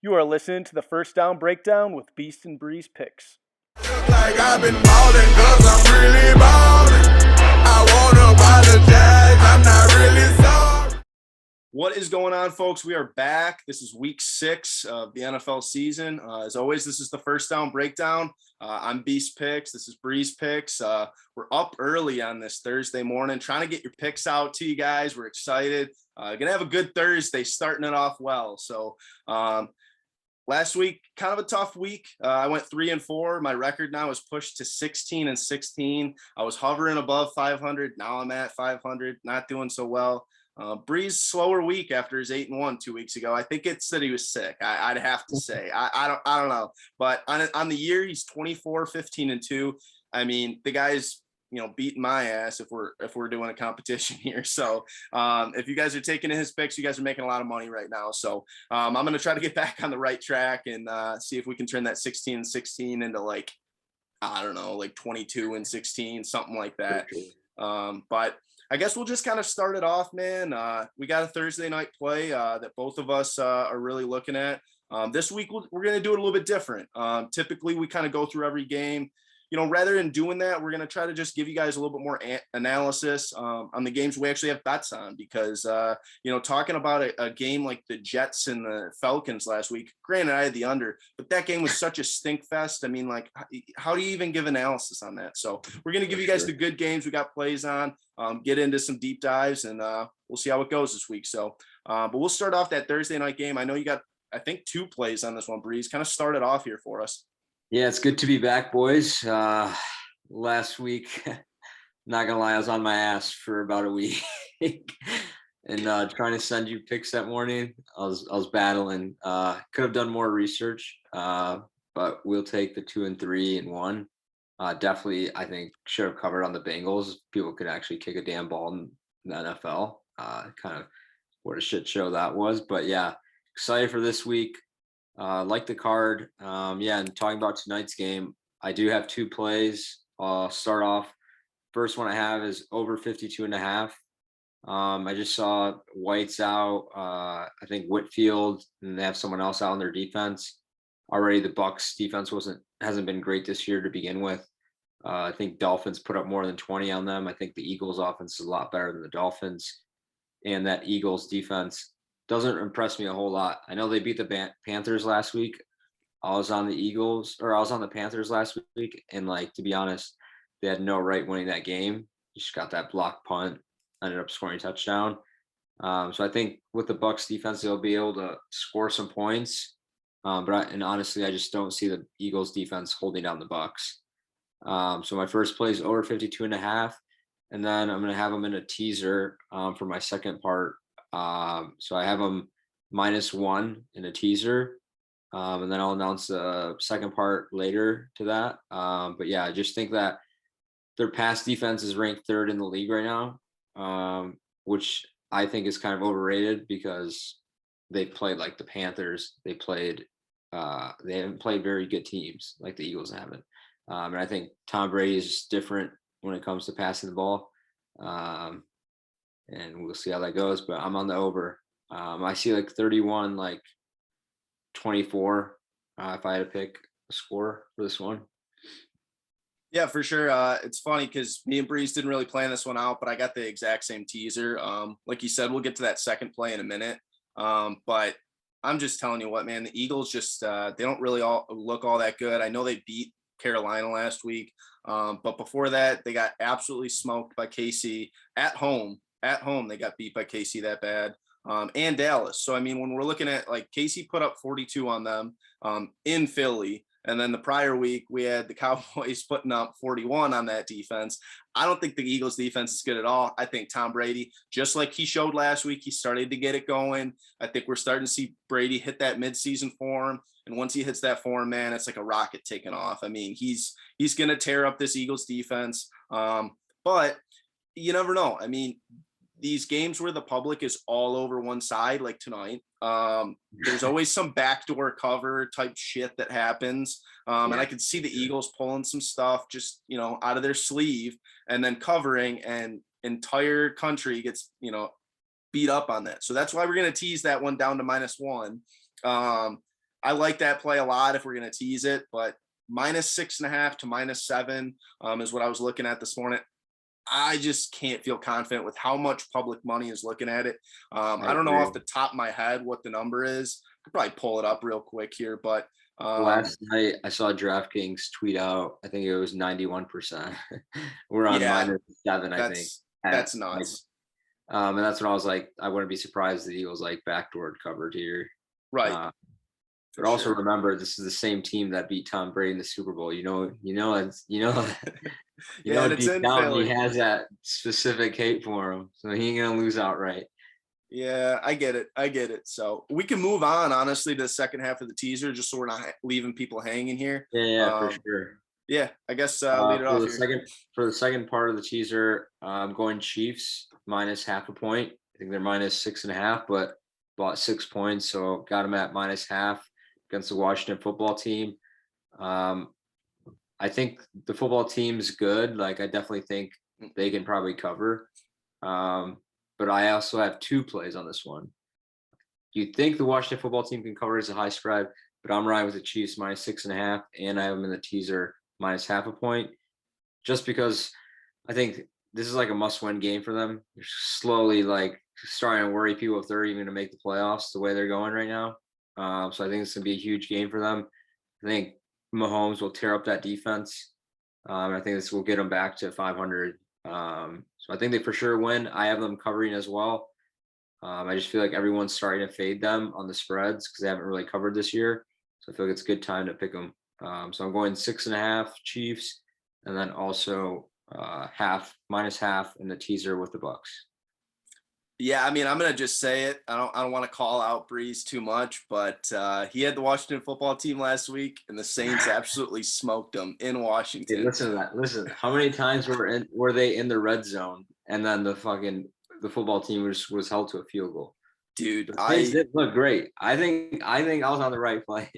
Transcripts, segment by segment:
You are listening to the First Down Breakdown with Beast and Breeze picks. Like I've been ballin' cause I'm really ballin'. I wanna buy the Jags, I'm not really sorry. What is going on, folks? We are back. This is week 6 of the NFL season. As always, this is the First Down Breakdown. I'm Beast Picks. This is Breeze Picks. We're up early on this Thursday morning, trying to get your picks out to you guys. We're excited. Gonna have a good Thursday, starting it off well. So last week, kind of a tough week. I went 3-4. My record now is pushed to 16-16. I was hovering above 500. Now I'm at 500. Not doing so well. Breeze slower week after his 8-1 2 weeks ago. I think it's that he was sick. I'd have to say. I don't know. But on the year, he's 24-15-2. I mean, the guy's beating my ass if we're doing a competition here. So if you guys are taking his picks, you guys are making a lot of money right now. So I'm gonna try to get back on the right track and see if we can turn that 16-16 into like 22-16, something like that. But I guess we'll just kind of start it off, man. We got a Thursday night play that both of us are really looking at. This week, we're going to do it a little bit different. Typically, we kind of go through every game. Rather than doing that, we're going to try to just give you guys a little bit more analysis on the games we actually have bets on because, talking about a game like the Jets and the Falcons last week, granted, I had the under, but that game was such a stink fest. I mean, like, how do you even give analysis on that? So we're going to give you guys the good games we got plays on, get into some deep dives, and we'll see how it goes this week. So, but we'll start off that Thursday night game. I know you got, I think, 2 plays on this one, Breeze. Kind of start it off here for us. Yeah, it's good to be back, boys. Last week, not gonna lie, I was on my ass for about a week and trying to send you picks that morning. I was battling. Could have done more research, but we'll take the 2 and 3 and 1. Definitely, I think should have covered on the Bengals. People could actually kick a damn ball in the NFL. Kind of what a shit show that was, but yeah, excited for this week. Like the card. And talking about tonight's game, I do have 2 plays. I'll start off. First one I have is over 52.5. I just saw White's out. I think Whitfield, and they have someone else out on their defense. Already the Bucs defense hasn't been great this year to begin with. I think Dolphins put up more than 20 on them. I think the Eagles offense is a lot better than the Dolphins, and that Eagles defense doesn't impress me a whole lot. I know they beat the Panthers last week. I was on the Panthers last week, and to be honest, they had no right winning that game. Just got that block punt, ended up scoring a touchdown. So I think with the Bucs defense, they'll be able to score some points. But honestly, I just don't see the Eagles defense holding down the Bucs. So my first play is over 52.5, and then I'm going to have them in a teaser for my second part. So I have them -1 in a teaser, and then I'll announce the second part later to that. But yeah, I just think that their pass defense is ranked 3rd in the league right now, which I think is kind of overrated because they played like the Panthers. They haven't played very good teams like the Eagles haven't. And I think Tom Brady is different when it comes to passing the ball. And we'll see how that goes, but I'm on the over. I see 31, 24, if I had to pick a score for this one. Yeah, for sure. It's funny because me and Breeze didn't really plan this one out, but I got the exact same teaser. Like you said, we'll get to that second play in a minute. But I'm just telling you what, man, the Eagles just, they don't really look all that good. I know they beat Carolina last week, but before that, they got absolutely smoked by KC at home. At home, they got beat by KC that bad, and Dallas. So, I mean, when we're looking at KC put up 42 on them in Philly, and then the prior week we had the Cowboys putting up 41 on that defense. I don't think the Eagles defense is good at all. I think Tom Brady, just like he showed last week, he started to get it going. I think we're starting to see Brady hit that midseason form. And once he hits that form, man, it's like a rocket taking off. I mean, he's going to tear up this Eagles defense. But you never know. I mean, these games where the public is all over one side, like tonight, there's always some backdoor cover type shit that happens. And I could see the Eagles pulling some stuff just, out of their sleeve and then covering, and entire country gets, beat up on that. So that's why we're going to tease that one down to -1. I like that play a lot if we're going to tease it, but -6.5 to -7 is what I was looking at this morning. I just can't feel confident with how much public money is looking at it. I I don't know agree. off the top of my head what the number is. I could probably pull it up real quick here, but Last night I saw DraftKings tweet out, I think it was 91%. We're on yeah, -7, I think. that's Like, nuts. and that's when I was like, I wouldn't be surprised if the Eagles like backdoored covered here. Right, Uh, for but also sure. remember, this is the same team that beat Tom Brady in the Super Bowl. Yeah, and it's Deep in down he Philly. has that specific hate for him, so he ain't gonna lose outright. Yeah, I get it. I get it. So we can move on, honestly, to the second half of the teaser, just so we're not leaving people hanging here. Yeah, for Um, sure. yeah, I guess lead it For off the here. second part of the teaser, I'm going Chiefs -0.5 point. I think they're -6.5, but bought 6 points, so got them at -0.5 against the Washington football team. Um, I think the football team's good. Like, I definitely think they can probably cover. But I also have two plays on this one. You think the Washington football team can cover as a high spread, but I'm riding with the Chiefs -6.5, and I have them in the teaser -0.5 point, just because I think this is like a must-win game for them. They're slowly like starting to worry people if they're even going to make the playoffs the way they're going right now. So I think it's going to be a huge game for them. I think Mahomes will tear up that defense. I think this will get them back to 500. So I think they for sure win. I have them covering as well. I just feel like everyone's starting to fade them on the spreads because they haven't really covered this year. So I feel like it's a good time to pick them. So I'm going 6.5 Chiefs, and then also -0.5 in the teaser with the Bucks. Yeah, I mean, I'm gonna just say it. I don't want to call out Breeze too much, but he had the Washington football team last week, and the Saints absolutely smoked them in Hey, Washington. listen to that. Listen, how many times were they in the red zone, and then the football team was held to a field goal? Dude, The Saints did look great. I think I was on the right play.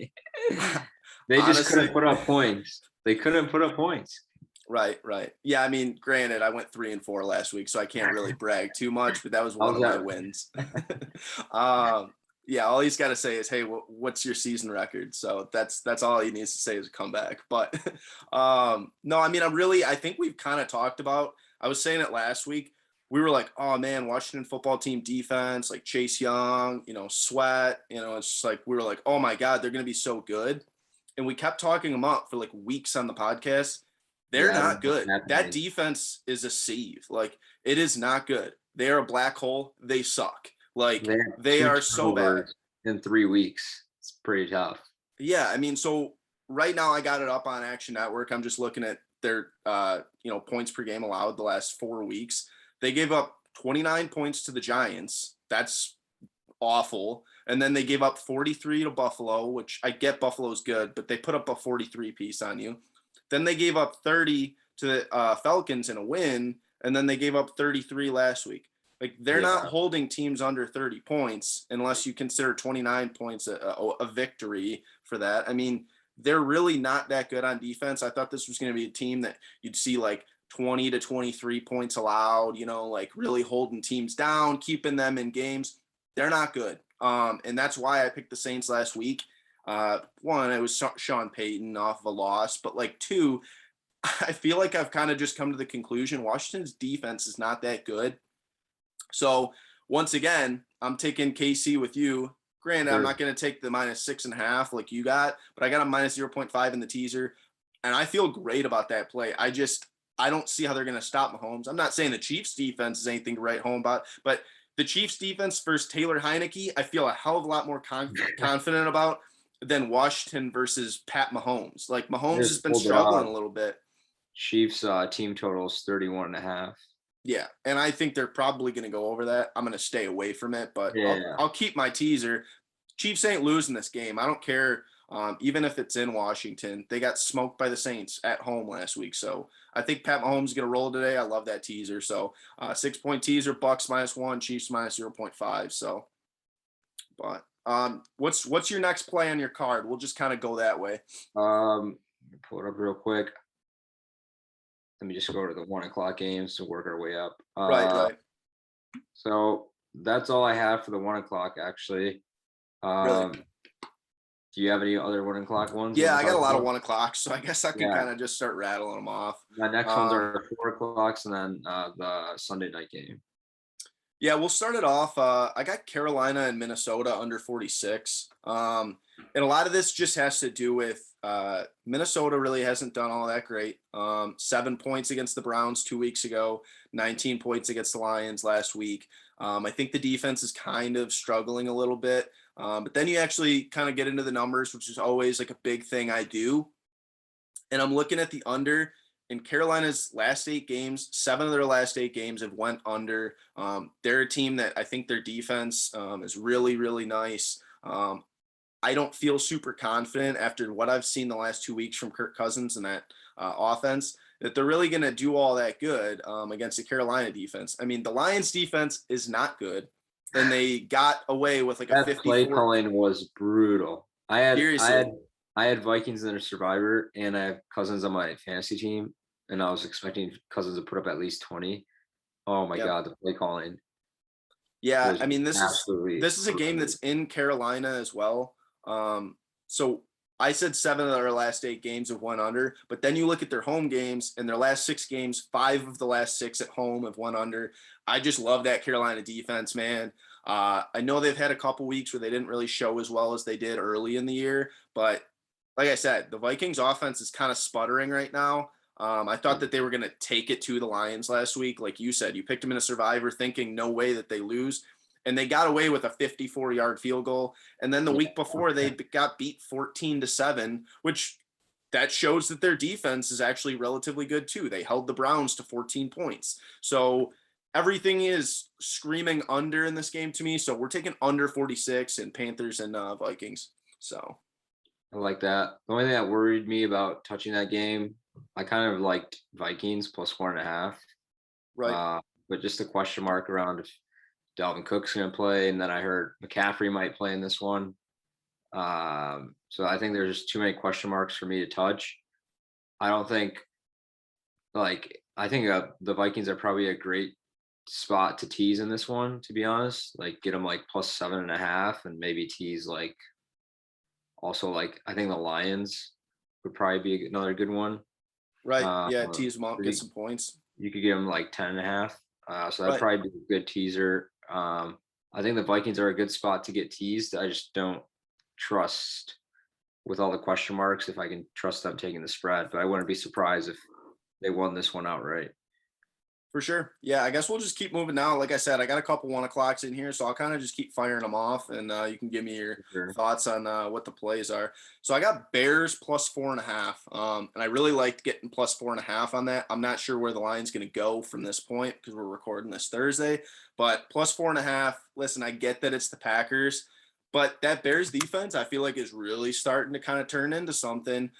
They just honestly, couldn't put up points. They couldn't put up points. right, right. Yeah, I mean, granted, I went 3-4 last week, so I can't really brag too much, but that was one How's of my that? wins. Yeah, all he's got to say is, "Hey, what's your season record?" So that's all he needs to say is a comeback. But no, I mean, I think we've kind of talked about. I was saying it last week. We were like, "Oh man, Washington football team defense, like Chase Young, Sweat, it's just like we were like, oh my God, they're gonna be so good," and we kept talking them up for like weeks on the podcast. They're Yeah, I not don't know what's good. That happening. defense is a sieve. Like, it is not good. They are a black hole. They suck. Like, They had they two are so bad. turnovers in 3 weeks. It's pretty tough. Yeah, I mean, so right now I got it up on Action Network. I'm just looking at their points per game allowed the last 4 weeks. They gave up 29 points to the Giants. That's awful. And then they gave up 43 to Buffalo, which I get Buffalo's good, but they put up a 43 piece on you. Then they gave up 30 to the Falcons in a win, and then they gave up 33 last week. Like, they're not Yeah. holding teams under 30 points unless you consider 29 points a victory for that. I mean, they're really not that good on defense. I thought this was going to be a team that you'd see like 20 to 23 points allowed, like really holding teams down, keeping them in games. They're not good. And that's why I picked the Saints last week. One, it was Sean Payton off of a loss, but like two, I feel like I've kind of just come to the conclusion Washington's defense is not that good. So once again, I'm taking KC with you. Granted, I'm Sure. not going to take the -6.5 like you got, but I got a -0.5 in the teaser, and I feel great about that play. I don't see how they're going to stop Mahomes. I'm not saying the Chiefs defense is anything to write home about, but the Chiefs defense versus Taylor Heineke, I feel a hell of a lot more confident about than Washington versus Pat Mahomes. Like, Mahomes has Just been pulled it struggling up. a little bit. Chiefs team totals 31.5. Yeah, and I think they're probably going to go over that. I'm going to stay away from it, but Yeah. I'll keep my teaser. Chiefs ain't losing this game. I don't care. Even if it's in Washington, they got smoked by the Saints at home last week. So I think Pat Mahomes is going to roll today. I love that teaser. So 6-point teaser, Bucks -1, Chiefs -0.5. So, but what's your next play on your card? We'll just kind of go that way. Pull it up real quick. Let me just go to the 1 o'clock games to work our way up. Right. So that's all I have for the 1 o'clock, actually. Really? Do you have any other 1 o'clock ones you Yeah, want I to got a talk lot of about? 1 o'clock, so I guess I could Yeah. kind of just start rattling them off. My next ones Um, are 4 o'clocks and then the Sunday night game. Yeah, we'll start it off. I got Carolina and Minnesota under 46. And a lot of this just has to do with Minnesota really hasn't done all that great. 7 points against the Browns 2 weeks ago, 19 points against the Lions last week. I think the defense is kind of struggling a little bit. But then you actually kind of get into the numbers, which is always like a big thing I do. And I'm looking at the under in Carolina's last 8 games. 7 of their last 8 games have went under. They're a team that I think their defense is really, really nice. I don't feel super confident after what I've seen the last 2 weeks from Kirk Cousins and that offense that they're really going to do all that good against the Carolina defense. I mean, the Lions defense is not good, and they got away with like a That play 54. calling was brutal. I had I Seriously. had I had Vikings in a survivor, and I have Cousins on my fantasy team, and I was expecting Cousins to put up at least 20. Oh my Yep. god, the play calling Yeah, was I mean absolutely this is a game that's horrendous. in Carolina as well. So I said 7 of their last 8 games have won under, but then you look at their home games and their last 6 games, 5 of the last 6 at home have won under. I just love that Carolina defense, man. I know they've had a couple weeks where they didn't really show as well as they did early in the year, but like I said, the Vikings offense is kind of sputtering right now. I thought that they were going to take it to the Lions last week. Like you said, you picked them in a survivor thinking no way that they lose. And they got away with a 54-yard field goal. And then the Yeah. week before they got beat 14-7, which that shows that their defense is actually relatively good too. They held the Browns to 14 points. So everything is screaming under in this game to me. So we're taking under 46 in Panthers and Vikings. So I like that. The only thing that worried me about touching that game, I kind of liked Vikings plus 4.5. right. But just a question mark around if Dalvin Cook's going to play, and then I heard McCaffrey might play in this one. So I think there's just too many question marks for me to touch. I don't think, I think the Vikings are probably a great spot to tease in this one, to be honest. Like, get them like plus 7.5, and maybe tease like also like I think the Lions would probably be another good one. Right. Uh, Yeah. Tease them up, get you, some points. you could give them like 10.5. So that'd Right. probably be a good teaser. I think the Vikings are a good spot to get teased. I just don't trust with all the question marks if I can trust them taking the spread, but I wouldn't be surprised if they won this one outright. For sure. Yeah, I guess we'll just keep moving now. Like I said, I got a couple 1 o'clocks in here, so I'll kind of just keep firing them off, and you can give me your Sure. thoughts on what the plays are. So I got Bears plus 4.5, and I really liked getting plus 4.5 on that. I'm not sure where the line's going to go from this point because we're recording this Thursday, but plus 4.5. Listen, I get that it's the Packers, but that Bears defense, I feel like, is really starting to kind of turn into something.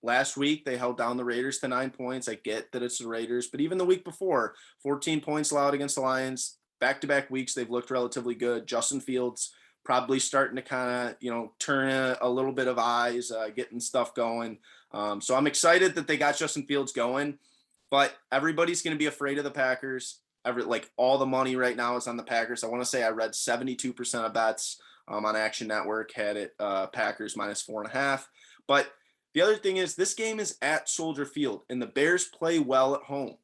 Last week, they held down the Raiders to 9 points. I get that it's the Raiders, but even the week before, 14 points allowed against the Lions. Back-to-back weeks, they've looked relatively good. Justin Fields probably starting to kind of, turn a little bit of eyes, getting stuff going. So I'm excited that they got Justin Fields going, but everybody's going to be afraid of the Packers. All the money right now is on the Packers. I want to say I read 72% of bets on Action Network had it Packers minus 4.5. But the other thing is this game is at Soldier Field, and the Bears play well at home.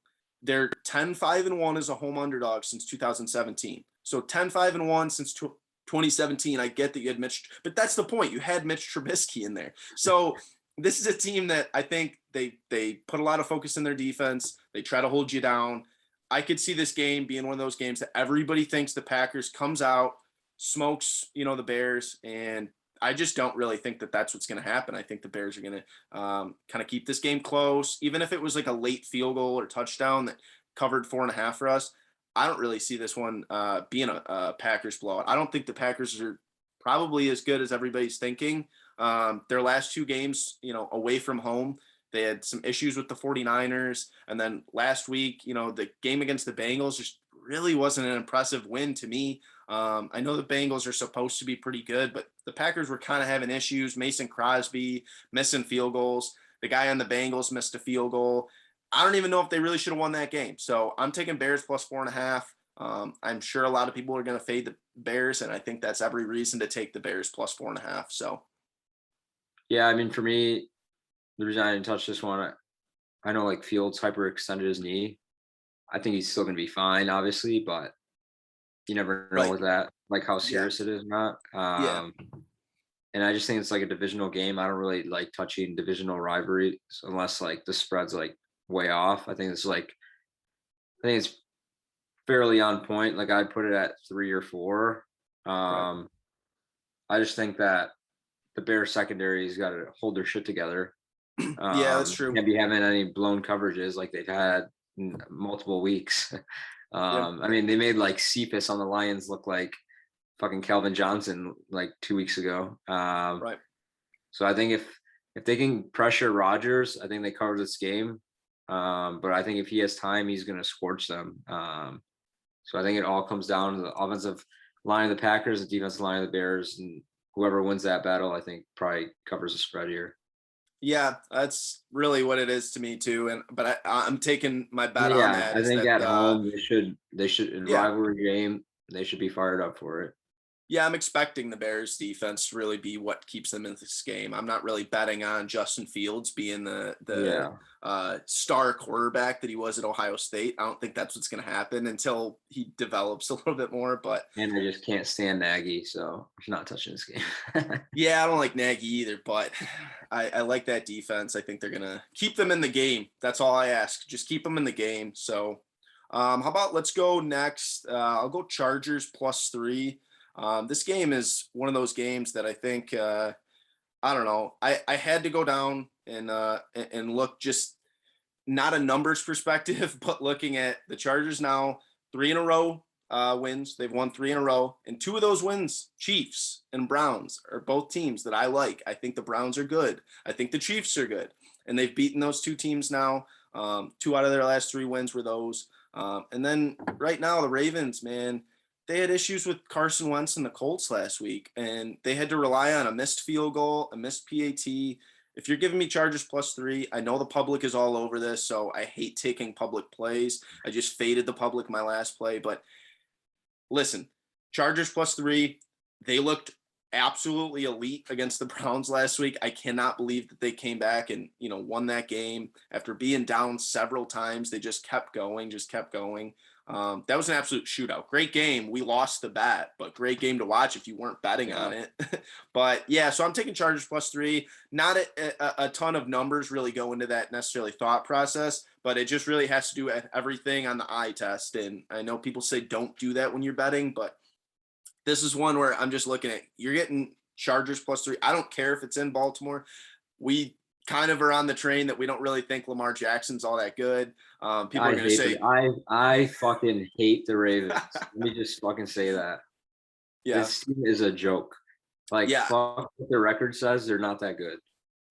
They're 10-5-1 as a home underdog since 2017. So 10-5-1 since 2017. I get that you had Mitch, but that's the point. You had Mitch Trubisky in there. So this is a team that I think they put a lot of focus in their defense. They try to hold you down. I could see this game being one of those games that everybody thinks the Packers comes out, smokes, the Bears, and I just don't really think that that's what's going to happen. I think the Bears are going to kind of keep this game close, even if it was like a late field goal or touchdown that covered 4.5 for us. I don't really see this one being a Packers blowout. I don't think the Packers are probably as good as everybody's thinking. Their last 2 games, away from home, they had some issues with the 49ers. And then last week, the game against the Bengals just really wasn't an impressive win to me. I know the Bengals are supposed to be pretty good, but the Packers were kind of having issues. Mason Crosby missing field goals. The guy on the Bengals missed a field goal. I don't even know if they really should have won that game. So I'm taking Bears plus 4.5. I'm sure a lot of people are going to fade the Bears, and I think that's every reason to take the Bears plus 4.5. So Yeah, I mean, for me, the reason I didn't touch this one, I know like Fields hyperextended his knee. I think he's still gonna be fine, obviously, but you never know Right. with that, like how Yeah. serious it is or not. Yeah. And I just think it's like a divisional game. I don't really like touching divisional rivalries unless like the spread's like way off. I think it's fairly on point. Like I'd put it at 3 or 4. Right. Um, I just think that the Bears secondary's got to hold their shit together. Yeah, that's true. Can't be having any blown coverages like they've had in multiple weeks. Yeah. I mean, they made like Cephas on the Lions look like fucking Calvin Johnson like 2 weeks ago. Right. So I think if they can pressure Rodgers, I think they cover this game. But I think if he has time, he's going to scorch them. So I think it all comes down to the offensive line of the Packers, the defensive line of the Bears, and whoever wins that battle, I think probably covers the spread here. Yeah, that's really what it is to me too. But I'm taking my bet on Yeah, that I is think that at home they should in yeah. rivalry game, they should be fired up for it. Yeah, I'm expecting the Bears defense to really be what keeps them in this game. I'm not really betting on Justin Fields being the star quarterback that he was at Ohio State. I don't think that's what's going to happen until he develops a little bit more. But And I just can't stand Nagy, so I'm not touching this game. yeah, I don't like Nagy either, but I like that defense. I think they're going to keep them in the game. That's all I ask. Just keep them in the game. So how about let's go next? I'll go Chargers +3. This game is one of those games that I think I don't know. I had to go down and look just not a numbers perspective, but looking at the Chargers now 3 in a row wins. They've won 3 in a row, and 2 of those wins, Chiefs and Browns, are both teams that I like. I think the Browns are good. I think the Chiefs are good, and they've beaten those 2 teams now. 2 out of their last 3 wins were those. And then right now the Ravens, man, they had issues with Carson Wentz and the Colts last week, and they had to rely on a missed field goal, a missed PAT. If you're giving me Chargers +3, I know the public is all over this, so I hate taking public plays. I just faded the public my last play, but listen, Chargers +3, they looked absolutely elite against the Browns last week. I cannot believe that they came back and, won that game after being down several times. They just kept going. That was an absolute shootout. Great game. We lost the bet, but great game to watch if you weren't betting on it. But yeah, so I'm taking Chargers +3. Not a ton of numbers really go into that necessarily thought process, but it just really has to do with everything on the eye test. And I know people say don't do that when you're betting, but this is one where I'm just looking at, you're getting Chargers +3. I don't care if it's in Baltimore. We kind of are on the train that we don't really think Lamar Jackson's all that good. People are going to say, I fucking hate the Ravens. Let me just fucking say that. yeah, This team is a joke. Like, Yeah. fuck what the record says, they're not that good.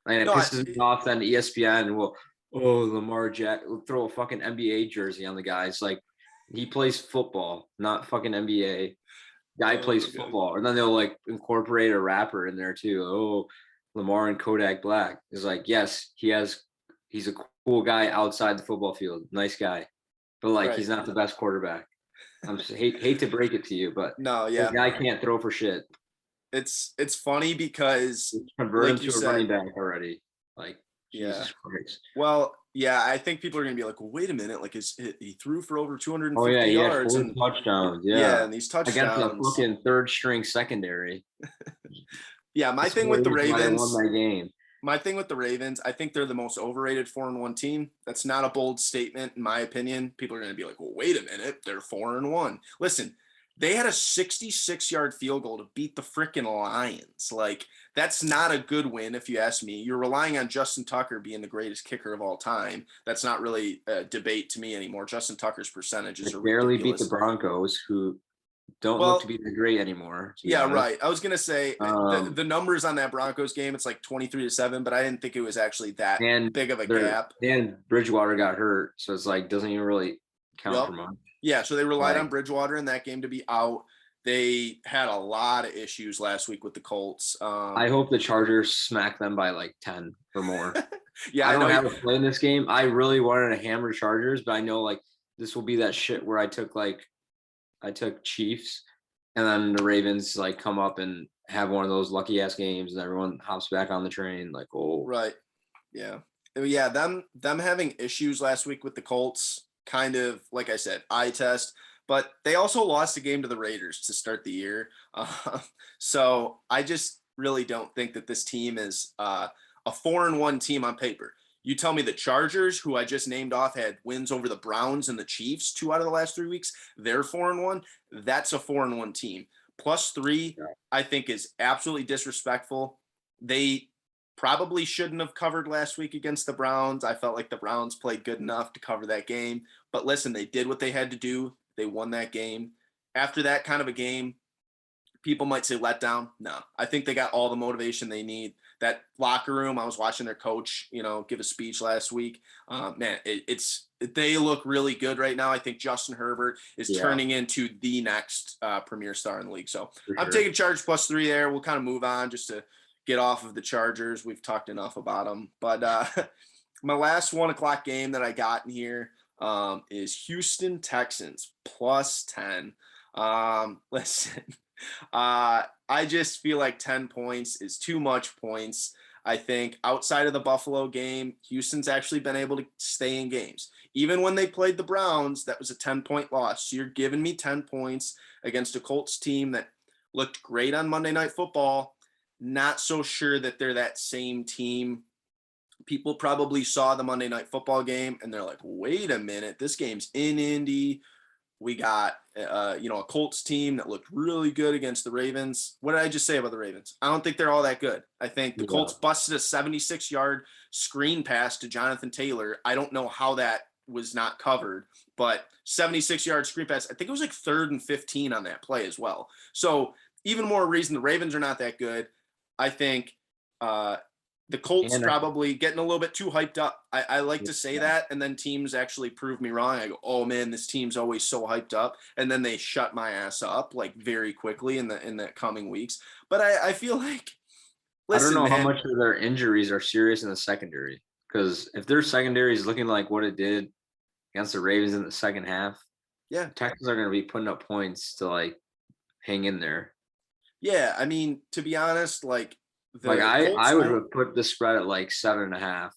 And it No, pisses me off. Then ESPN will, Lamar Jackson, throw a fucking NBA jersey on the guy. It's like, he plays football, not fucking NBA. Guy plays okay. football. And then they'll like incorporate a rapper in there too. Oh, Lamar and Kodak Black is like, yes, he's a cool guy outside the football field. Nice guy. But like, Right. he's not the best quarterback. I'm just hate to break it to you, but No, the yeah. guy can't throw for shit. It's funny because He's converted like you to a said, running back already. Like, Yeah. Jesus Christ. well, yeah, I think people are going to be like, well, wait a minute. Like he threw for over 250 Oh yeah, he had yards 4 and touchdowns. yeah, Yeah. and these Against the touchdowns. fucking third string secondary. Yeah, my That's thing with the why they Ravens, won that game. I think they're the most overrated 4-1 team. That's not a bold statement, in my opinion. People are going to be like, well, wait a minute. They're 4-1. Listen, they had a 66-yard field goal to beat the freaking Lions. Like, that's not a good win, if you ask me. You're relying on Justin Tucker being the greatest kicker of all time. That's not really a debate to me anymore. Justin Tucker's percentages They are barely ridiculous. beat the Broncos, who don't look to be that great anymore. Yeah, right. I was gonna say the numbers on that Broncos game, it's like 23-7, but I didn't think it was actually that big of a gap. And Bridgewater got hurt, so it's like doesn't even really count for much. Yeah, so they relied on Bridgewater in that game to be out. They had a lot of issues last week with the Colts. I hope the Chargers smack them by like 10 or more. Yeah, I don't have a play in this game. I really wanted to hammer Chargers, but I know like this will be that shit where I took Chiefs, and then the Ravens like come up and have one of those lucky ass games and everyone hops back on the train. Like, oh, Right. Yeah. Yeah. Them having issues last week with the Colts, kind of like I said, eye test. But they also lost a game to the Raiders to start the year. So I just really don't think that this team is a 4-1 team on paper. You tell me the Chargers, who I just named off, had wins over the Browns and the Chiefs 2 out of the last 3 weeks. They're 4-1. That's a 4-1 team. +3, I think, is absolutely disrespectful. They probably shouldn't have covered last week against the Browns. I felt like the Browns played good enough to cover that game. But listen, they did what they had to do. They won that game. After that kind of a game, people might say letdown. No, I think they got all the motivation they need. That locker room, I was watching their coach, give a speech last week. Man, they look really good right now. I think Justin Herbert is turning into the next premier star in the league. So I'm taking Chargers +3 there. We'll kind of move on just to get off of the Chargers. We've talked enough about them. But my last 1 o'clock game that I got in here is Houston Texans +10. Listen, I just feel like 10 points is too much points. I think outside of the Buffalo game, Houston's actually been able to stay in games. Even when they played the Browns, that was a 10-point loss. So you're giving me 10 points against a Colts team that looked great on Monday Night Football. Not so sure that they're that same team. People probably saw the Monday Night Football game and they're like, wait a minute, this game's in Indy. We got, a Colts team that looked really good against the Ravens. What did I just say about the Ravens? I don't think they're all that good. I think the Colts busted a 76-yard screen pass to Jonathan Taylor. I don't know how that was not covered, but 76-yard screen pass. I think it was like 3rd and 15 on that play as well. So even more reason the Ravens are not that good. I think the Colts probably getting a little bit too hyped up. I like to say that, and then teams actually prove me wrong. I go, oh man, this team's always so hyped up, and then they shut my ass up like very quickly in the coming weeks. But I feel like, listen, I don't know man, how much of their injuries are serious in the secondary, because if their secondary is looking like what it did against the Ravens in the second half, yeah, Texans are going to be putting up points to like hang in there. Yeah, I mean, to be honest, like I would have put the spread at like 7.5.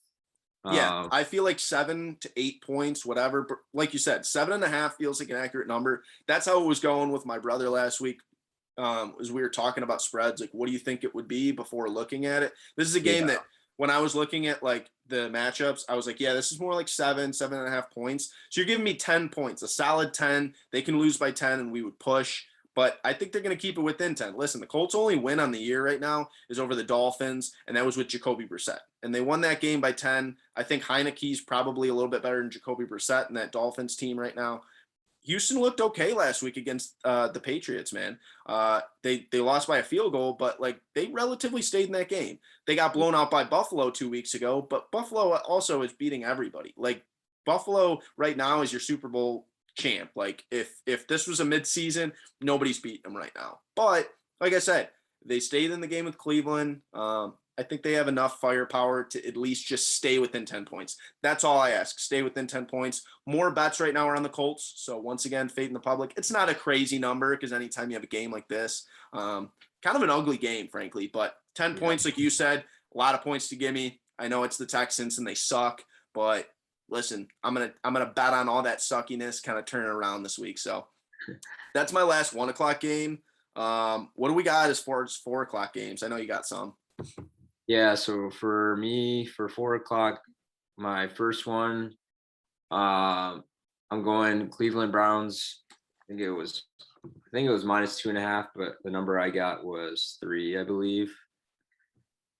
Yeah, I feel like 7 to 8 points, whatever. But like you said, 7.5 feels like an accurate number. That's how it was going with my brother last week. As we were talking about spreads, like what do you think it would be before looking at it? This is a game that when I was looking at like the matchups, I was like, yeah, this is more like 7.5 points. So you're giving me 10 points, a solid 10. They can lose by 10 and we would push. But I think they're going to keep it within 10. Listen, the Colts' only win on the year right now is over the Dolphins, and that was with Jacoby Brissett. And they won that game by 10. I think Heineke's probably a little bit better than Jacoby Brissett in that Dolphins team right now. Houston looked okay last week against the Patriots, man. They lost by a field goal, but like they relatively stayed in that game. They got blown out by Buffalo 2 weeks ago, but Buffalo also is beating everybody. Like Buffalo right now is your Super Bowl champ. Like if this was a midseason, nobody's beating them right now. But like I said, they stayed in the game with Cleveland. I think they have enough firepower to at least just stay within 10 points. That's all I ask. Stay within 10 points. More bets right now are on the Colts. So once again, fade in the public. It's not a crazy number because anytime you have a game like this, kind of an ugly game, frankly, but 10 points, like you said, a lot of points to give me. I know it's the Texans and they suck, but listen, I'm gonna bet on all that suckiness kind of turn it around this week. So that's my last 1 o'clock game. What do we got as far as 4 o'clock games? I know you got some. Yeah, so for me, for 4 o'clock, my first one, I'm going Cleveland Browns. I think it was -2.5, but the number I got was 3, I believe.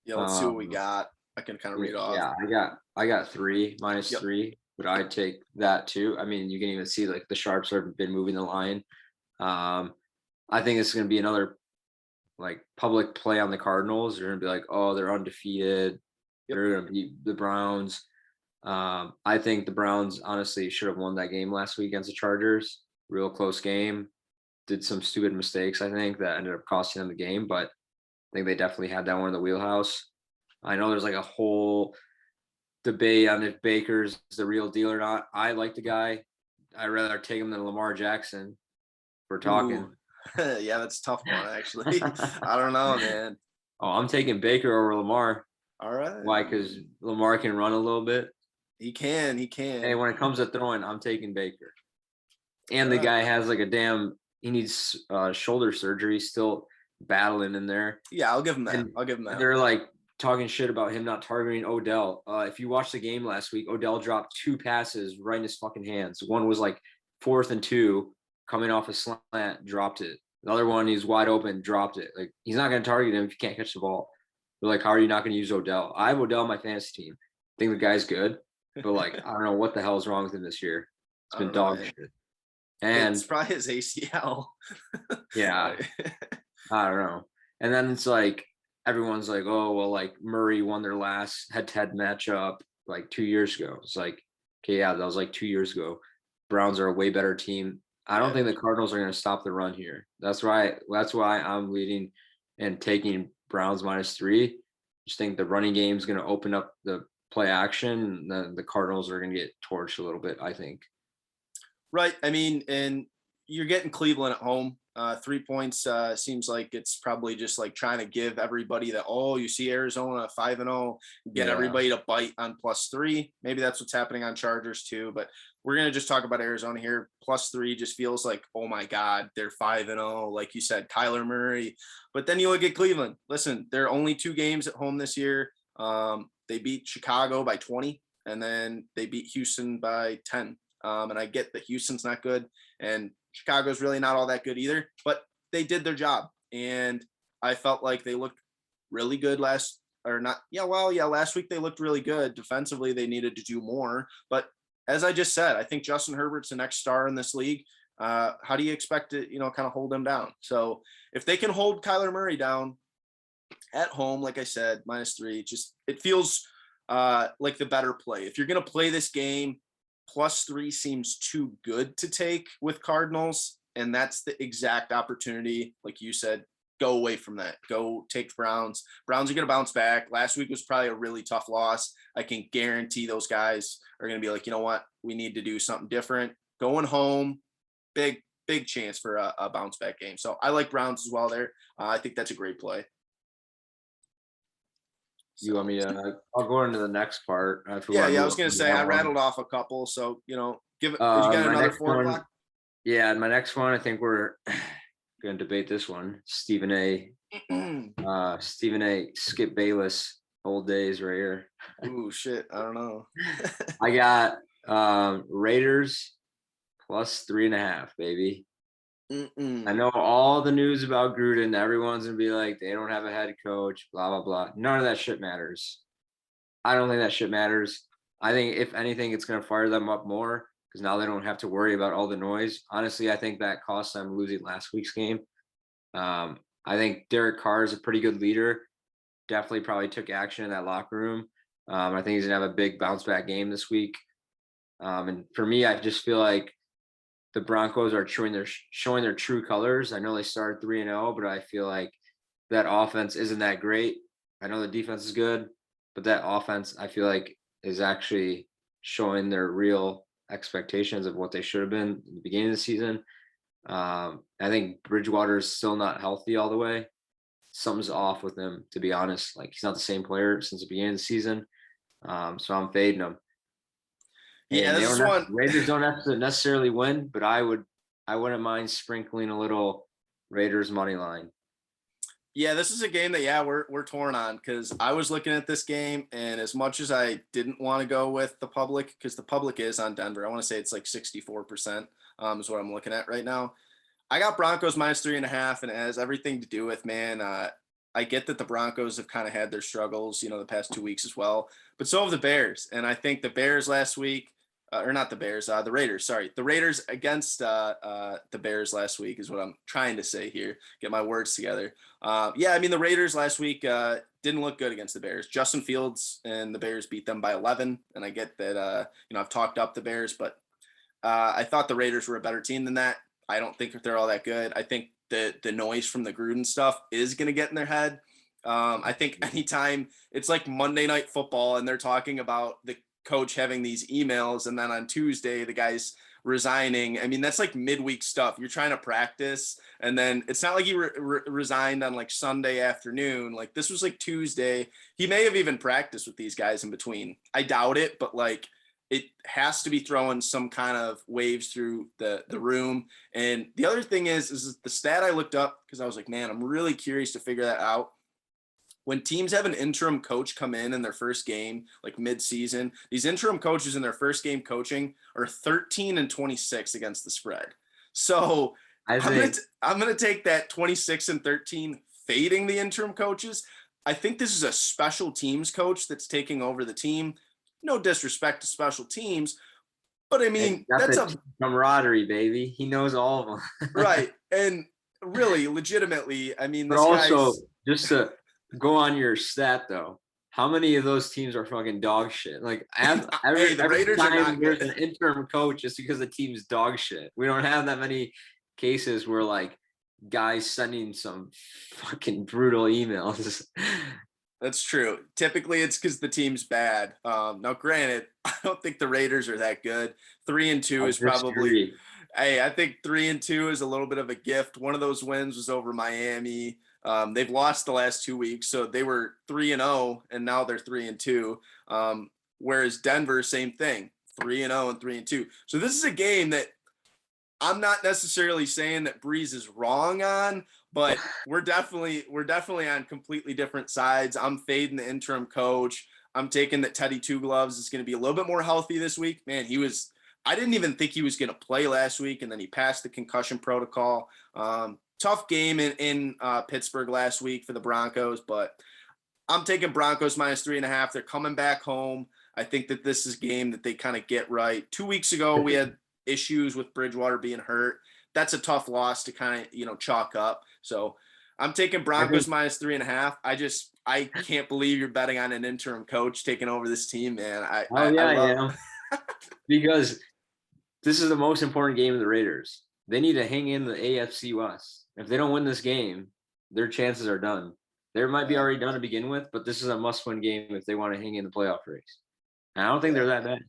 Yeah, let's see what we got. I can kind of read off. Yeah, I got 3 -3, but I'd take that too. I mean, you can even see like the sharps have been moving the line. I think it's going to be another like public play on the Cardinals. They're going to be like, oh, they're undefeated. They're going to beat the Browns. I think the Browns honestly should have won that game last week against the Chargers. Real close game. Did some stupid mistakes, I think, that ended up costing them the game, but I think they definitely had that one in the wheelhouse. I know there's like a whole debate on if Baker's the real deal or not. I like the guy. I'd rather take him than Lamar Jackson. We're talking. Yeah, that's a tough one, actually. I don't know, man. Oh, I'm taking Baker over Lamar. All right. Why? Because Lamar can run a little bit. He can. Hey, when it comes to throwing, I'm taking Baker. And All the right. guy has like he needs shoulder surgery, still battling in there. Yeah, I'll give him that. And I'll give him that. they're like talking shit about him not targeting Odell. If you watch the game last week, Odell dropped 2 passes right in his fucking hands. One was like 4th and 2, coming off a slant, dropped it. The other one, he's wide open, dropped it. Like, he's not going to target him if you can't catch the ball. But like, how are you not going to use Odell? I have Odell on my fantasy team. I think the guy's good, but like, I don't know what the hell is wrong with him this year. It's been dog shit. And it's probably his ACL. Yeah, I don't know. And then it's like everyone's like, oh well, like Murray won their last head-to-head matchup like 2 years ago. It's like, okay, yeah, that was like 2 years ago. Browns are a way better team. I don't think the Cardinals are going to stop the run here. That's why I'm leading and taking Browns -3. Just think the running game is going to open up the play action. And then the Cardinals are going to get torched a little bit, I think. Right. I mean, and you're getting Cleveland at home. 3 points seems like it's probably just like trying to give everybody that, oh, you see Arizona 5-0, get everybody to bite on +3. Maybe that's what's happening on Chargers too. But we're going to just talk about Arizona here. +3 just feels like, oh my God, they're 5-0. Like you said, Kyler Murray. But then you look at Cleveland. Listen, there are only 2 games at home this year. They beat Chicago by 20, and then they beat Houston by 10. And I get that Houston's not good and Chicago's really not all that good either, but they did their job. And I felt like they looked really good last week. They looked really good. Defensively, they needed to do more. But as I just said, I think Justin Herbert's the next star in this league. How do you expect to, kind of hold him down? So if they can hold Kyler Murray down at home, like I said, -3, it feels like the better play. If you're going to play this game, +3 seems too good to take with Cardinals. And that's the exact opportunity. Like you said, go away from that. Go take the Browns. Browns are going to bounce back. Last week was probably a really tough loss. I can guarantee those guys are going to be like, you know what? We need to do something different. Going home, big chance for a bounce back game. So I like Browns as well there. I think that's a great play. You want me to? I'll go into the next part. I was going to say I rattled off a couple, so give it. You got another 4 block? Yeah, my next one. I think we're going to debate this one. Stephen A. Skip Bayless, old days right here. Ooh, shit! I don't know. I got Raiders +3.5, baby. I know all the news about Gruden. Everyone's gonna be like, they don't have a head coach, blah blah blah. None of that shit matters. I don't think that shit matters. I think if anything, it's gonna fire them up more because now they don't have to worry about all the noise. Honestly, I think that cost them losing last week's game. I think Derek Carr is a pretty good leader. Definitely probably took action in that locker room. I think he's gonna have a big bounce back game this week. And for me, I just feel like the Broncos are showing their true colors. I know they started 3-0, but I feel like that offense isn't that great. I know the defense is good, but that offense, I feel like, is actually showing their real expectations of what they should have been in the beginning of the season. I think Bridgewater is still not healthy all the way. Something's off with him, to be honest. Like, he's not the same player since the beginning of the season. So I'm fading him. Yeah, this is one. Raiders don't have to necessarily win, but I wouldn't mind sprinkling a little Raiders money line. Yeah, this is a game that we're torn on because I was looking at this game, and as much as I didn't want to go with the public, because the public is on Denver, I want to say it's like 64% is what I'm looking at right now. I got Broncos -3.5, and it has everything to do with, man, I get that the Broncos have kind of had their struggles, the past 2 weeks as well, but so have the Bears. And I think the Bears last week, or not the Bears, the Raiders, sorry. The Raiders against the Bears last week is what I'm trying to say here. Get my words together. The Raiders last week didn't look good against the Bears. Justin Fields and the Bears beat them by 11. And I get that, I've talked up the Bears, but I thought the Raiders were a better team than that. I don't think they're all that good. I think the noise from the Gruden stuff is going to get in their head. I think anytime it's like Monday Night Football and they're talking about the coach having these emails, and then on Tuesday the guy's resigning. I mean, that's like midweek stuff. You're trying to practice, and then it's not like he resigned on like Sunday afternoon. Like this was like Tuesday. He may have even practiced with these guys in between. I doubt it, but like it has to be throwing some kind of waves through the room. And the other thing is the stat I looked up because I was like, man, I'm really curious to figure that out. When teams have an interim coach come in their first game, like mid-season, these interim coaches in their first game coaching are 13-26 against the spread. So I'm gonna take that 26-13 fading the interim coaches. I think this is a special teams coach that's taking over the team. No disrespect to special teams, but I mean that's a camaraderie, baby. He knows all of them. Right. And really, legitimately, I mean, but this also guy's... just to go on your stat though, how many of those teams are fucking dog shit? Like every Raiders time are not there's good. an interim coach, just because the team's dog shit. We don't have that many cases where like guys sending some fucking brutal emails. That's true. Typically, it's because the team's bad. Now, granted, I don't think the Raiders are that good. 3-2 is probably. Hey, I think 3-2 is a little bit of a gift. One of those wins was over Miami. They've lost the last 2 weeks, so they were 3-0, and now they're 3-2. Whereas Denver, same thing, 3-0 and 3-2. So this is a game that I'm not necessarily saying that Breez is wrong on, but we're definitely on completely different sides. I'm fading the interim coach. I'm taking that Teddy Two Gloves is going to be a little bit more healthy this week. Man, I didn't even think he was going to play last week, and then he passed the concussion protocol. Tough game in Pittsburgh last week for the Broncos, but I'm taking Broncos -3.5. They're coming back home. I think that this is a game that they kind of get right. 2 weeks ago, we had issues with Bridgewater being hurt. That's a tough loss to kind of, chalk up. So I'm taking Broncos -3.5. I can't believe you're betting on an interim coach taking over this team, man. I love it. Because this is the most important game of the Raiders. They need to hang in the AFC West. If they don't win this game, their chances are done. They might be already done to begin with, but this is a must-win game if they want to hang in the playoff race. And I don't think they're that bad.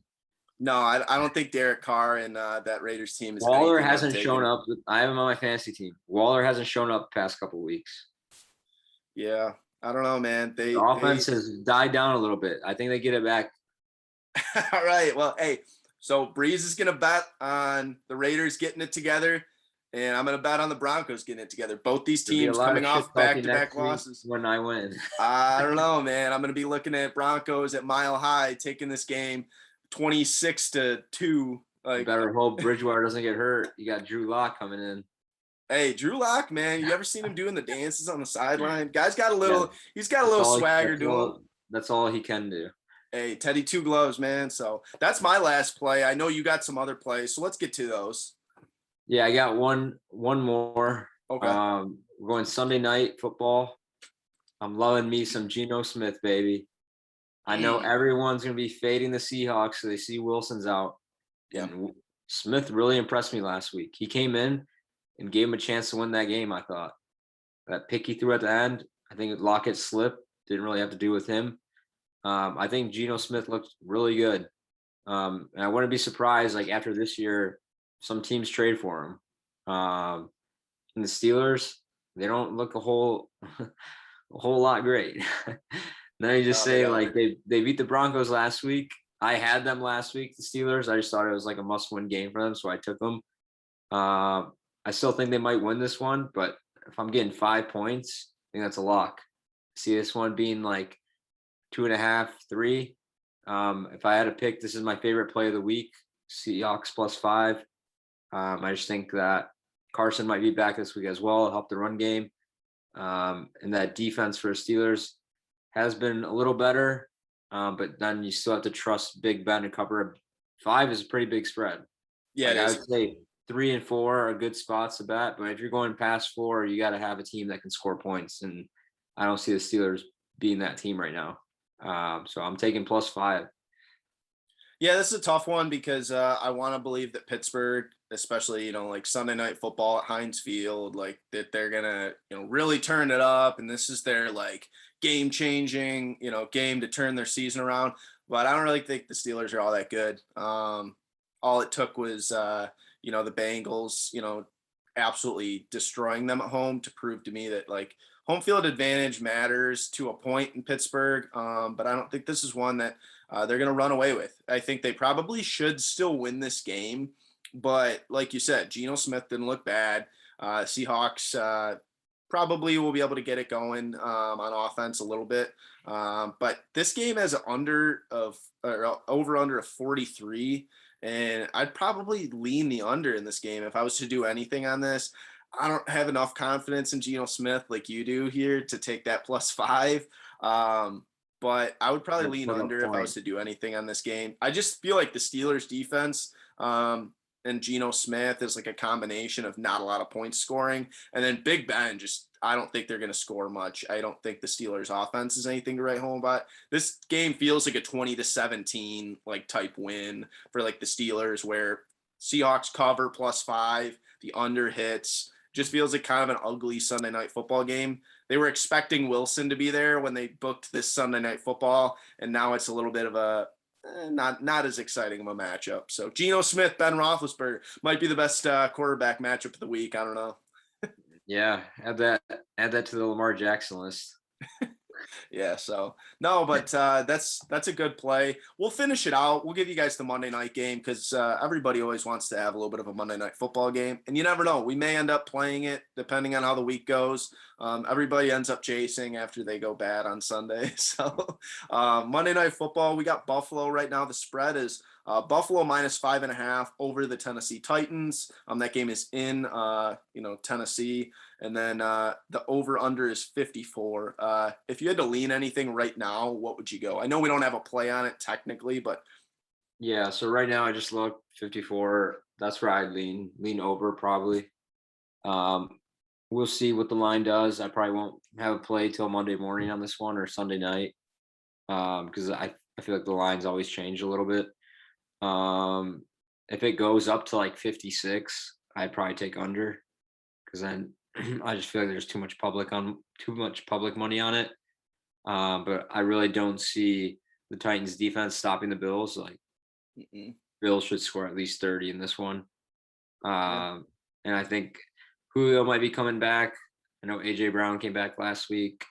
No, I don't think Derek Carr and that Raiders team is. Waller hasn't shown up. I have him on my fantasy team. Waller hasn't shown up the past couple of weeks. Yeah, I don't know, man. The offense has died down a little bit. I think they get it back. All right. Well, hey, so Breez is going to bet on the Raiders getting it together, and I'm going to bet on the Broncos getting it together. Both these teams coming off back-to-back losses. When I win. I don't know, man. I'm going to be looking at Broncos at Mile High taking this game 26-2. Like, better hope Bridgewater doesn't get hurt. You got Drew Lock coming in. Hey, Drew Lock, man. You ever seen him doing the dances on the sideline? Guy's got a little. He's got a little swagger doing. That's all he can do. Hey, Teddy Two Gloves, man. So that's my last play. I know you got some other plays, so let's get to those. Yeah, I got one more. Okay. We're going Sunday night football. I'm loving me some Geno Smith, baby. I know everyone's going to be fading the Seahawks, so they see Wilson's out. Yeah. And Smith really impressed me last week. He came in and gave him a chance to win that game, I thought. That pick he threw at the end, I think Lockett slipped. Didn't really have to do with him. I think Geno Smith looked really good. And I wouldn't be surprised, like, after this year, some teams trade for him. And the Steelers, they don't look a whole lot great. Then you just say, like, they beat the Broncos last week. I had them last week, the Steelers. I just thought it was like a must-win game for them, so I took them. I still think they might win this one, but if I'm getting 5 points, I think that's a lock. See this one being like 2.5, 3. If I had to pick, this is my favorite play of the week, Seahawks +5. I just think that Carson might be back this week as well. It'll help the run game. And that defense for the Steelers has been a little better, but then you still have to trust Big Ben to cover. 5 is a pretty big spread. Yeah, like I would say 3 and 4 are good spots to bet, but if you're going past 4, you got to have a team that can score points, and I don't see the Steelers being that team right now. So I'm taking +5. Yeah, this is a tough one because I want to believe that Pittsburgh, especially, like Sunday Night Football at Heinz Field, like that they're going to, really turn it up. And this is their like game changing, game to turn their season around. But I don't really think the Steelers are all that good. all it took was, the Bengals, absolutely destroying them at home to prove to me that like home field advantage matters to a point in Pittsburgh. But I don't think this is one that they're going to run away with. I think they probably should still win this game. But like you said, Geno Smith didn't look bad. Seahawks probably will be able to get it going on offense a little bit. But this game has an over under of 43. And I'd probably lean the under in this game if I was to do anything on this. I don't have enough confidence in Geno Smith like you do here to take that +5. But I would probably lean under if I was to do anything on this game. I just feel like the Steelers defense and Geno Smith is like a combination of not a lot of points scoring. And then Big Ben, I don't think they're going to score much. I don't think the Steelers offense is anything to write home about. This game feels like a 20-17 like type win for like the Steelers, where Seahawks cover +5, the under hits. Just feels like kind of an ugly Sunday night football game. They were expecting Wilson to be there when they booked this Sunday night football, and now it's a little bit of a not as exciting of a matchup. So Geno Smith, Ben Roethlisberger might be the best quarterback matchup of the week. I don't know. Yeah, add that to the Lamar Jackson list. Yeah, so no, but that's a good play. We'll finish it out. We'll give you guys the Monday night game because everybody always wants to have a little bit of a Monday night football game, and you never know. We may end up playing it depending on how the week goes. Everybody ends up chasing after they go bad on Sunday. So Monday night football, we got Buffalo right now. The spread is Buffalo -5.5 over the Tennessee Titans. That game is in Tennessee. And then the over-under is 54. If you had to lean anything right now, what would you go? I know we don't have a play on it technically, but. Yeah, so right now I just looked 54. That's where I'd lean over probably. We'll see what the line does. I probably won't have a play till Monday morning on this one or Sunday night because I feel like the lines always change a little bit. If it goes up to like 56, I'd probably take under because then I just feel like there's too much public money on it. But I really don't see the Titans defense stopping the Bills. Like Bills should score at least 30 in this one. And I think Julio might be coming back. I know AJ Brown came back last week.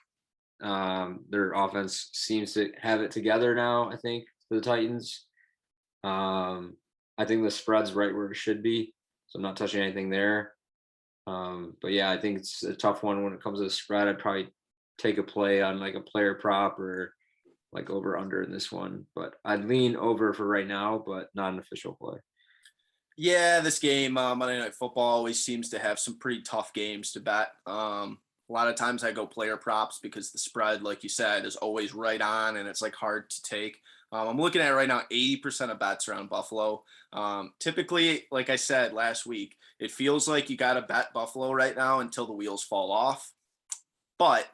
Their offense seems to have it together now, I think, for the Titans. I think the spread's right where it should be. So I'm not touching anything there. But yeah, I think it's a tough one when it comes to the spread. I'd probably take a play on like a player prop or like over under in this one, but I'd lean over for right now, but not an official play. Yeah, this game, Monday Night Football, always seems to have some pretty tough games to bet. A lot of times I go player props because the spread, like you said, is always right on and it's like hard to take. I'm looking at right now, 80% of bets around Buffalo. Typically, like I said last week, it feels like you got to bet Buffalo right now until the wheels fall off. But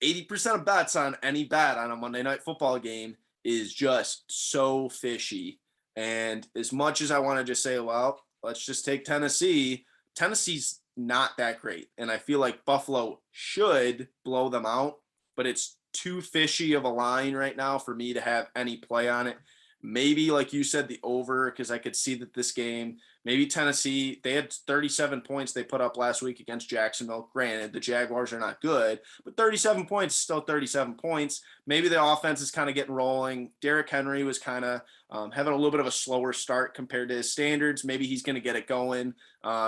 80% of bets on any bet on a Monday Night Football game is just so fishy. And as much as I want to just say, well, let's just take Tennessee, Tennessee's not that great. And I feel like Buffalo should blow them out, but it's too fishy of a line right now for me to have any play on it. Maybe, like you said, the over, because I could see that this game, maybe Tennessee, they had 37 points they put up last week against Jacksonville. Granted, the Jaguars are not good, but 37 points is still 37 points. Maybe the offense is kind of getting rolling. Derrick Henry was kind of having a little bit of a slower start compared to his standards. Maybe he's going to get it going.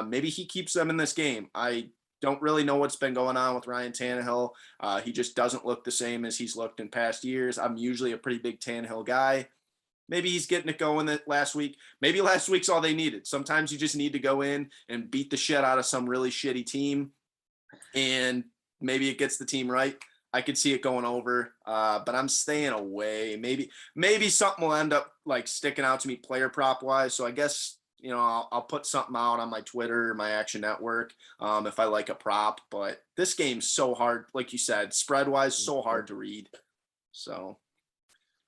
Maybe he keeps them in this game. I don't really know what's been going on with Ryan Tannehill. He just doesn't look the same as he's looked in past years. I'm usually a pretty big Tannehill guy. Maybe he's getting it going last week. Maybe last week's all they needed. Sometimes you just need to go in and beat the shit out of some really shitty team, and maybe it gets the team right. I could see it going over, but I'm staying away. Maybe something will end up like sticking out to me player prop wise. So I guess, I'll put something out on my Twitter, my Action Network, if I like a prop. But this game's so hard, like you said, spread wise, so hard to read. So,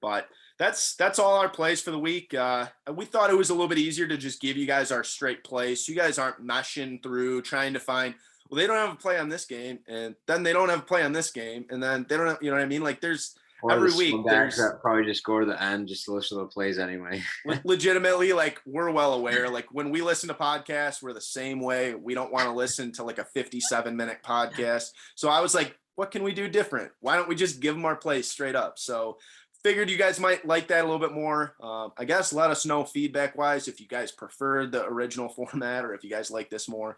but that's all our plays for the week. We thought it was a little bit easier to just give you guys our straight plays, so you guys aren't meshing through trying to find, well, they don't have a play on this game, and then they don't have a play on this game, and then they don't have, you know what I mean? Like Or the every week scumbags there's that probably just go to the end just to listen to the plays anyway. legitimately, like, we're well aware, like, when we listen to podcasts, we're the same way. We don't want to listen to like a 57-minute podcast. So I was like, what can we do different? Why don't we just give them our plays straight up? So figured you guys might like that a little bit more. I guess let us know feedback wise if you guys prefer the original format or if you guys like this more.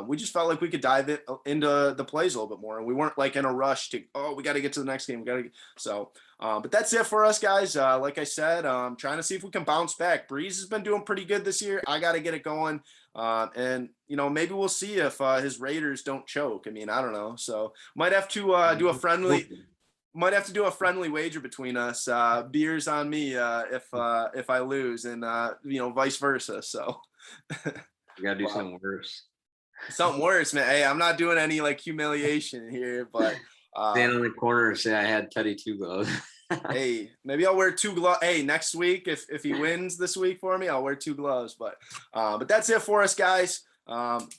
We just felt like we could dive into the plays a little bit more, and we weren't like in a rush to, oh, we got to get to the next game. But that's it for us, guys. Like I said, trying to see if we can bounce back. Breeze has been doing pretty good this year. I got to get it going. And maybe we'll see if his Raiders don't choke. I mean, I don't know. So might have to do a friendly. Might have to do a friendly wager between us. Beers on me if I lose, and vice versa. So You gotta do something worse. something worse, man. Hey, I'm not doing any like humiliation here, but Stand on the corner and say I had Teddy Two Gloves. hey, maybe I'll wear 2 gloves. Hey, next week if he wins this week for me, I'll wear 2 gloves. But that's it for us, guys.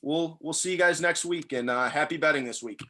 We'll see you guys next week, and happy betting this week.